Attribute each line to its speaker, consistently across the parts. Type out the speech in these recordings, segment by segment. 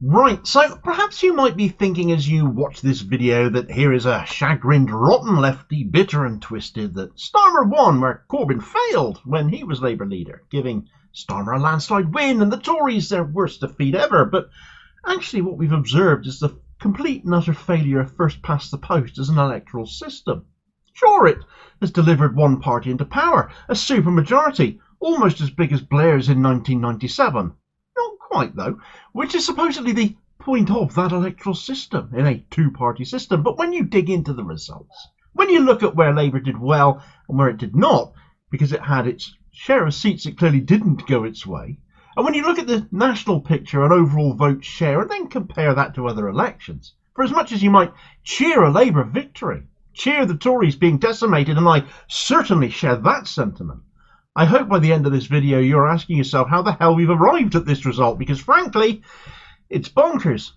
Speaker 1: Right, so perhaps you might be thinking as you watch this video that here is a chagrined, rotten lefty, bitter and twisted, that Starmer won where Corbyn failed when he was Labour leader, giving Starmer a landslide win and the Tories their worst defeat ever. But actually what we've observed is the complete and utter failure of first past the post as an electoral system. Sure, it has delivered one party into power, a supermajority, almost as big as Blair's in 1997. Not quite, though, which is supposedly the point of that electoral system in a two-party system. But when you dig into the results, when you look at where Labour did well and where it did not, because it had its share of seats it clearly didn't go its way, and when you look at the national picture and overall vote share and then compare that to other elections, for as much as you might cheer a Labour victory, cheer the Tories being decimated, and I certainly share that sentiment, I hope by the end of this video you're asking yourself how the hell we've arrived at this result, because frankly, it's bonkers.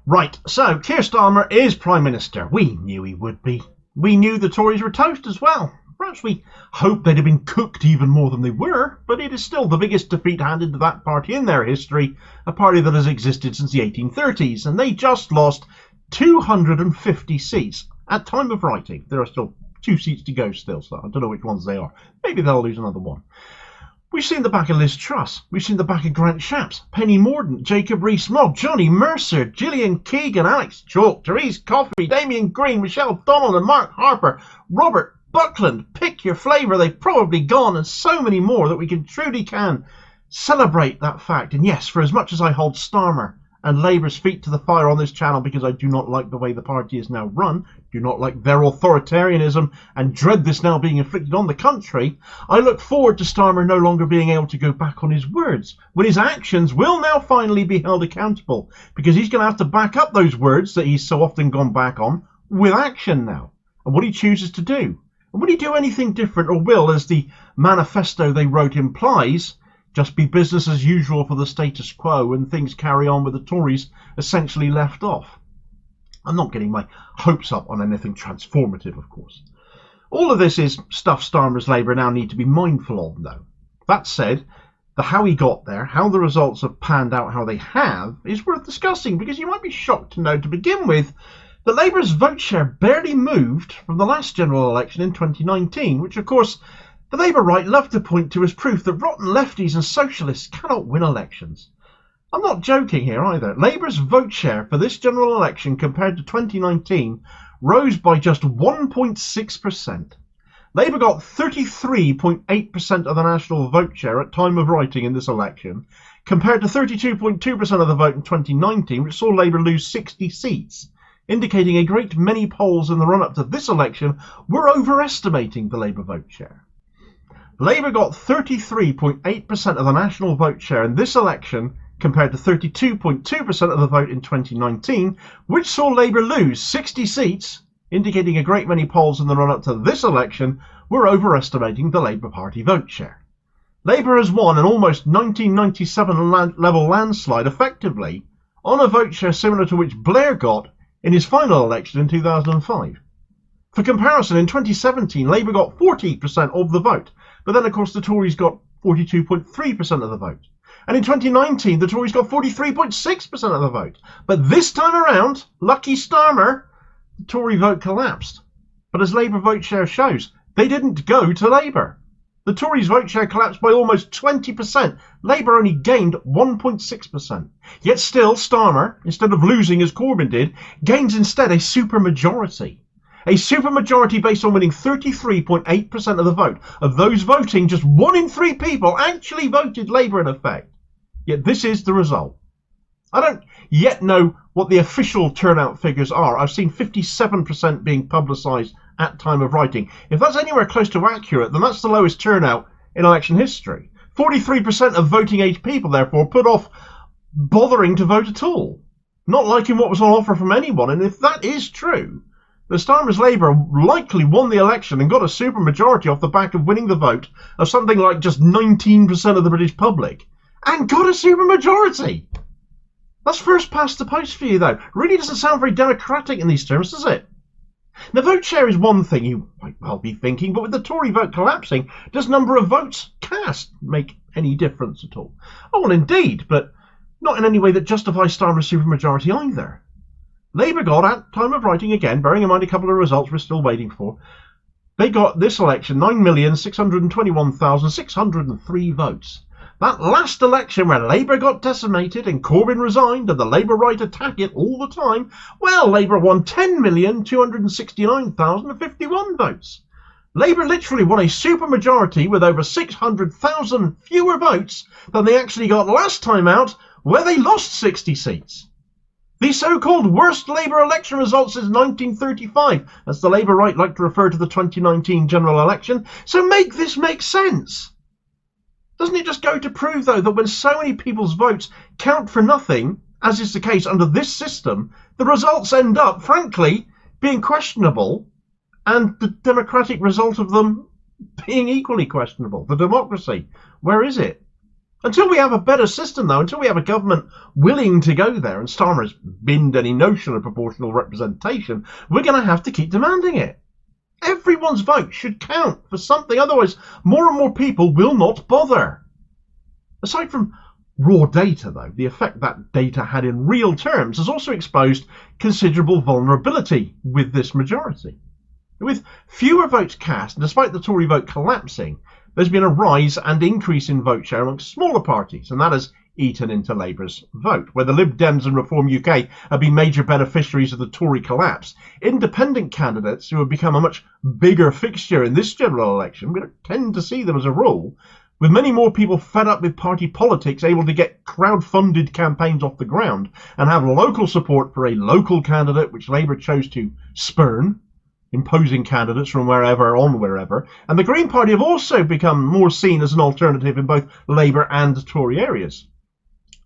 Speaker 1: Right, so Keir Starmer is Prime Minister. We knew he would be. We knew the Tories were toast as well. Perhaps we hoped they'd have been cooked even more than they were, but it is still the biggest defeat handed to that party in their history, a party that has existed since the 1830s, and they just lost 250 seats at time of writing. There are still 2 seats to go still, so I don't know which ones they are. Maybe they'll lose another one. We've seen the back of Liz Truss. We've seen the back of Grant Shapps, Penny Mordaunt, Jacob Rees-Mogg, Johnny Mercer, Gillian Keegan, Alex Chalk, Therese Coffey, Damien Green, Michelle Donald and Mark Harper, Robert Buckland. Pick your flavour, they've probably gone, and so many more that we truly can celebrate that fact. And yes, for as much as I hold Starmer and Labour's feet to the fire on this channel because I do not like the way the party is now run, do not like their authoritarianism, and dread this now being inflicted on the country, I look forward to Starmer no longer being able to go back on his words, when his actions will now finally be held accountable, because he's going to have to back up those words that he's so often gone back on with action now, and what he chooses to do. And would he do anything different, or will, as the manifesto they wrote implies, just be business as usual for the status quo and things carry on with the Tories essentially left off? I'm not getting my hopes up on anything transformative, of course. All of this is stuff Starmer's Labour now need to be mindful of, though. That said, the how he got there, how the results have panned out how they have, is worth discussing, because you might be shocked to know, to begin with, that Labour's vote share barely moved from the last general election in 2019, which, of course, the Labour right love to point to as proof that rotten lefties and socialists cannot win elections. I'm not joking here either. Labour's vote share for this general election compared to 2019 rose by just 1.6%. Labour got 33.8% of the national vote share at time of writing in this election, compared to 32.2% of the vote in 2019, which saw Labour lose 60 seats, indicating a great many polls in the run-up to this election were overestimating the Labour vote share. Labour got 33.8% of the national vote share in this election, compared to 32.2% of the vote in 2019, which saw Labour lose 60 seats, indicating a great many polls in the run-up to this election were overestimating the Labour Party vote share. Labour has won an almost 1997 level landslide effectively on a vote share similar to which Blair got in his final election in 2005. For comparison, in 2017 Labour got 40% of the vote, but then of course the Tories got 42.3% of the vote. And in 2019 the Tories got 43.6% of the vote. But this time around, lucky Starmer, the Tory vote collapsed. But as Labour vote share shows, they didn't go to Labour. The Tories vote share collapsed by almost 20%. Labour only gained 1.6%. Yet still, Starmer, instead of losing as Corbyn did, gains instead a supermajority. A supermajority based on winning 33.8% of the vote. Of those voting, just 1 in 3 people actually voted Labour in effect. Yet this is the result. I don't yet know what the official turnout figures are. I've seen 57% being publicised at time of writing. If that's anywhere close to accurate, then that's the lowest turnout in election history. 43% of voting age people, therefore, put off bothering to vote at all, not liking what was on offer from anyone. And if that is true, the Starmer's Labour likely won the election and got a supermajority off the back of winning the vote of something like just 19% of the British public, and got a supermajority. That's first past the post for you, though. Really doesn't sound very democratic in these terms, does it? Now, vote share is one thing, you might well be thinking, but with the Tory vote collapsing, does number of votes cast make any difference at all? Oh, well, indeed, but not in any way that justifies Starmer's supermajority either. Labour got, at time of writing again, bearing in mind a couple of results we're still waiting for, they got this election 9,621,603 votes. That last election where Labour got decimated and Corbyn resigned and the Labour right attack it all the time, well, Labour won 10,269,051 votes. Labour literally won a supermajority with over 600,000 fewer votes than they actually got last time out, where they lost 60 seats. The so-called worst Labour election results since 1935, as the Labour right like to refer to the 2019 general election. So make this make sense. Doesn't it just go to prove, though, that when so many people's votes count for nothing, as is the case under this system, the results end up, frankly, being questionable, and the democratic result of them being equally questionable? The democracy, where is it? Until we have a better system, though, until we have a government willing to go there, and Starmer has binned any notion of proportional representation, we're going to have to keep demanding it. Everyone's vote should count for something, otherwise more and more people will not bother. Aside from raw data, though, the effect that data had in real terms has also exposed considerable vulnerability with this majority. With fewer votes cast, and despite the Tory vote collapsing, there's been a rise and increase in vote share amongst smaller parties, and that has eaten into Labour's vote. Where the Lib Dems and Reform UK have been major beneficiaries of the Tory collapse, independent candidates who have become a much bigger fixture in this general election, we don't tend to see them as a rule, with many more people fed up with party politics able to get crowd-funded campaigns off the ground and have local support for a local candidate which Labour chose to spurn, imposing candidates from wherever on wherever, and the Green Party have also become more seen as an alternative in both Labour and Tory areas.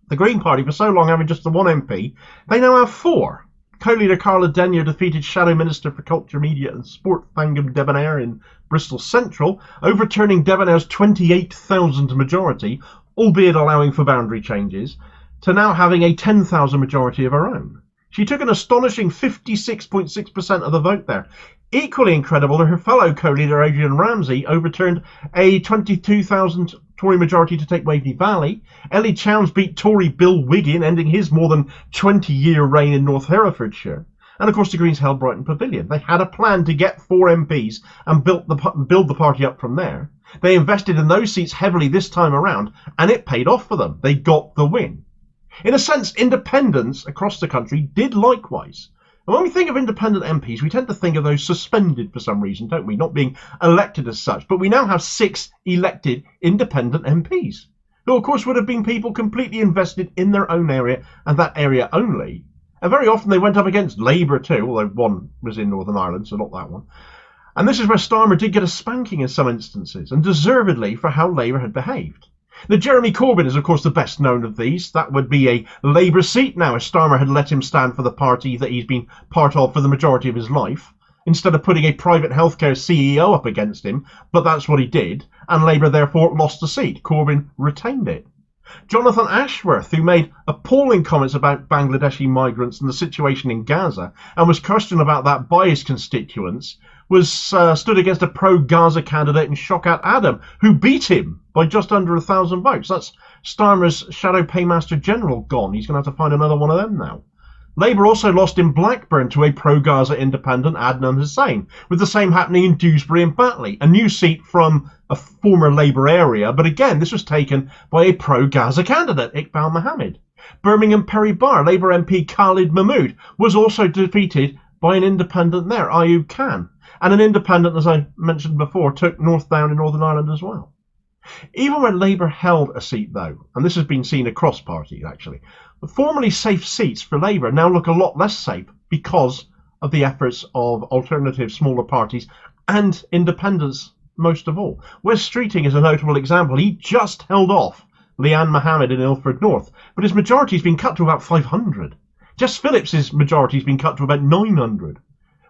Speaker 1: The Green Party, for so long having just the one MP, they now have four. Co-leader Carla Denyer defeated Shadow Minister for Culture, Media and Sport Thangam Debonair in Bristol Central, overturning Debonair's 28,000 majority, albeit allowing for boundary changes, to now having a 10,000 majority of her own. She took an astonishing 56.6% of the vote there. Equally incredible, her fellow co-leader Adrian Ramsey overturned a 22,000 Tory majority to take Waveney Valley. Ellie Chowns beat Tory Bill Wiggin, ending his more than 20-year reign in North Herefordshire. And of course the Greens held Brighton Pavilion. They had a plan to get 4 MPs and build the party up from there. They invested in those seats heavily this time around, and it paid off for them. They got the win. In a sense, independents across the country did likewise. And when we think of independent MPs, we tend to think of those suspended for some reason, don't we? Not being elected as such. But we now have 6 elected independent MPs, who of course would have been people completely invested in their own area and that area only. And very often they went up against Labour too, although one was in Northern Ireland, so not that one. And this is where Starmer did get a spanking in some instances, and deservedly for how Labour had behaved. Now, Jeremy Corbyn is, of course, the best known of these. That would be a Labour seat now, if Starmer had let him stand for the party that he's been part of for the majority of his life, instead of putting a private healthcare CEO up against him. But that's what he did, and Labour therefore lost the seat. Corbyn retained it. Jonathan Ashworth, who made appalling comments about Bangladeshi migrants and the situation in Gaza, and was questioned about that by his constituents, was stood against a pro-Gaza candidate in Shaukat Adam, who beat him by just under 1,000 votes. That's Starmer's Shadow Paymaster General gone. He's going to have to find another one of them now. Labour also lost in Blackburn to a pro-Gaza independent, Adnan Hussain, with the same happening in Dewsbury and Batley, a new seat from a former Labour area, but again this was taken by a pro-Gaza candidate, Iqbal Mohammed. Birmingham Perry Barr, Labour MP Khalid Mahmood, was also defeated by an independent there, Ayub Khan. And an independent, as I mentioned before, took North Down in Northern Ireland as well. Even when Labour held a seat, though, and this has been seen across parties actually, the formerly safe seats for Labour now look a lot less safe because of the efforts of alternative smaller parties and independents most of all. Wes Streeting is a notable example. He just held off Leanne Mohammed in Ilford North, but his majority has been cut to about 500. Jess Phillips's majority has been cut to about 900.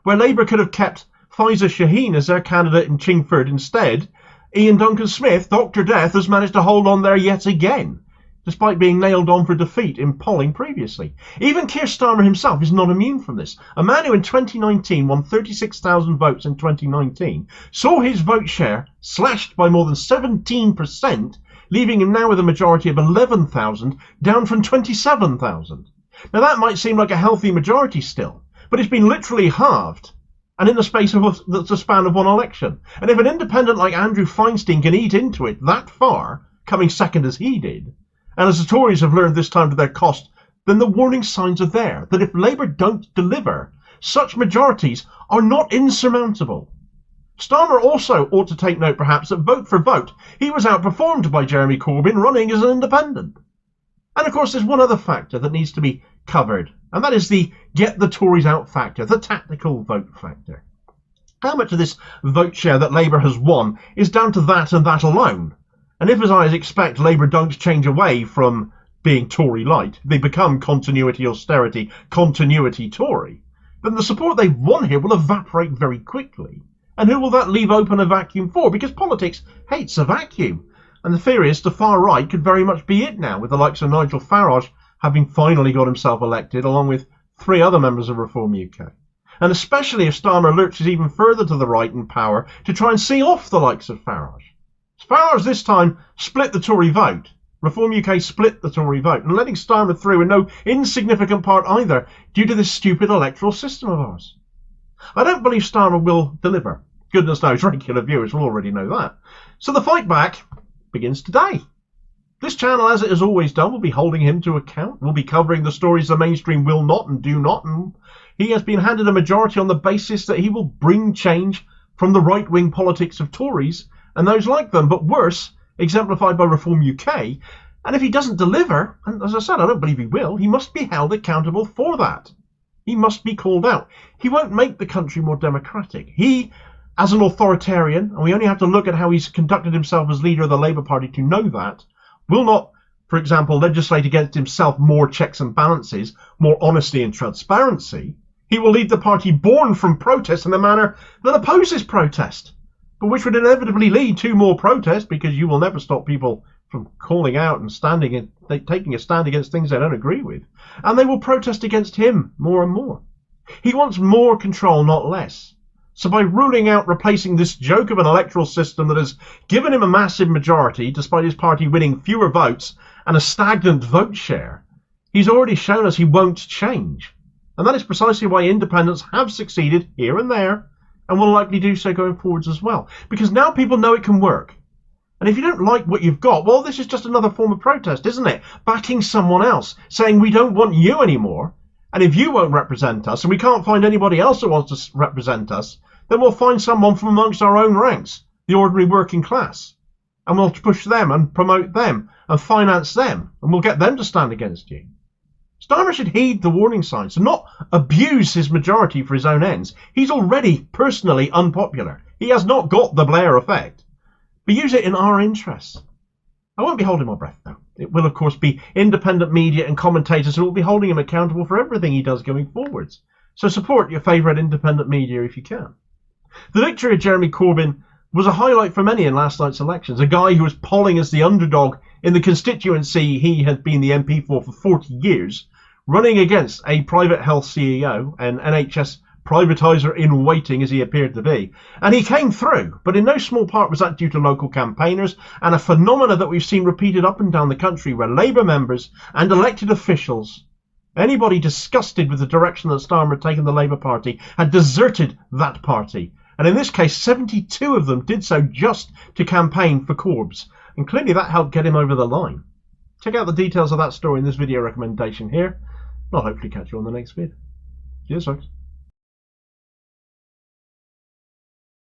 Speaker 1: Where Labour could have kept Faiza Shaheen as their candidate in Chingford instead, Ian Duncan Smith, Dr. Death, has managed to hold on there yet again, despite being nailed on for defeat in polling previously. Even Keir Starmer himself is not immune from this. A man who in 2019 won 36,000 votes in 2019 saw his vote share slashed by more than 17% leaving him now with a majority of 11,000, down from 27,000. Now that might seem like a healthy majority still, but it's been literally halved, and in the space of the span of one election. And if an independent like Andrew Feinstein can eat into it that far, coming second as he did, and as the Tories have learned this time to their cost, then the warning signs are there that if Labour don't deliver, such majorities are not insurmountable. Starmer also ought to take note perhaps that vote for vote, he was outperformed by Jeremy Corbyn running as an independent. And of course there's one other factor that needs to be covered, and that is the get the Tories out factor, the tactical vote factor. How much of this vote share that Labour has won is down to that and that alone? And if, as I expect, Labour don't change away from being Tory light, they become continuity austerity, continuity Tory, then the support they've won here will evaporate very quickly. And who will that leave open a vacuum for? Because politics hates a vacuum. And the fear is the far right could very much be it now, with the likes of Nigel Farage having finally got himself elected, along with 3 other members of Reform UK. And especially if Starmer lurches even further to the right in power to try and see off the likes of Farage. Farage this time split the Tory vote. Reform UK split the Tory vote, and letting Starmer through in no insignificant part either, due to this stupid electoral system of ours. I don't believe Starmer will deliver. Goodness knows, regular viewers will already know that. So the fight back begins today. This channel, as it has always done, will be holding him to account. We'll be covering the stories the mainstream will not and do not, and he has been handed a majority on the basis that he will bring change from the right-wing politics of Tories and those like them, but worse, exemplified by Reform UK. And if he doesn't deliver, and as I said, I don't believe he will, he must be held accountable for that. He must be called out. He won't make the country more democratic. He, as an authoritarian, and we only have to look at how he's conducted himself as leader of the Labour Party to know that, will not, for example, legislate against himself more checks and balances, more honesty and transparency. He will lead the party born from protest in a manner that opposes protest, but which would inevitably lead to more protest, because you will never stop people from calling out and taking a stand against things they don't agree with. And they will protest against him more and more. He wants more control, not less. So by ruling out replacing this joke of an electoral system that has given him a massive majority, despite his party winning fewer votes and a stagnant vote share, he's already shown us he won't change. And that is precisely why independents have succeeded here and there, and will likely do so going forwards as well. Because now people know it can work. And if you don't like what you've got, well, this is just another form of protest, isn't it? Backing someone else, saying we don't want you anymore, and if you won't represent us, and we can't find anybody else that wants to represent us, then we'll find someone from amongst our own ranks, the ordinary working class, and we'll push them and promote them and finance them, and we'll get them to stand against you. Starmer should heed the warning signs and not abuse his majority for his own ends. He's already personally unpopular. He has not got the Blair effect. But use it in our interests. I won't be holding my breath, though. It will, of course, be independent media and commentators who will be holding him accountable for everything he does going forwards. So support your favourite independent media if you can. The victory of Jeremy Corbyn was a highlight for many in last night's elections. A guy who was polling as the underdog in the constituency he had been the MP for 40 years, running against a private health CEO, an NHS privatiser in waiting as he appeared to be. And he came through, but in no small part was that due to local campaigners and a phenomena that we've seen repeated up and down the country where Labour members and elected officials, anybody disgusted with the direction that Starmer had taken the Labour Party, had deserted that party. And in this case, 72 of them did so just to campaign for Corbs. And clearly that helped get him over the line. Check out the details of that story in this video recommendation here. I'll hopefully catch you on the next vid. Cheers, folks.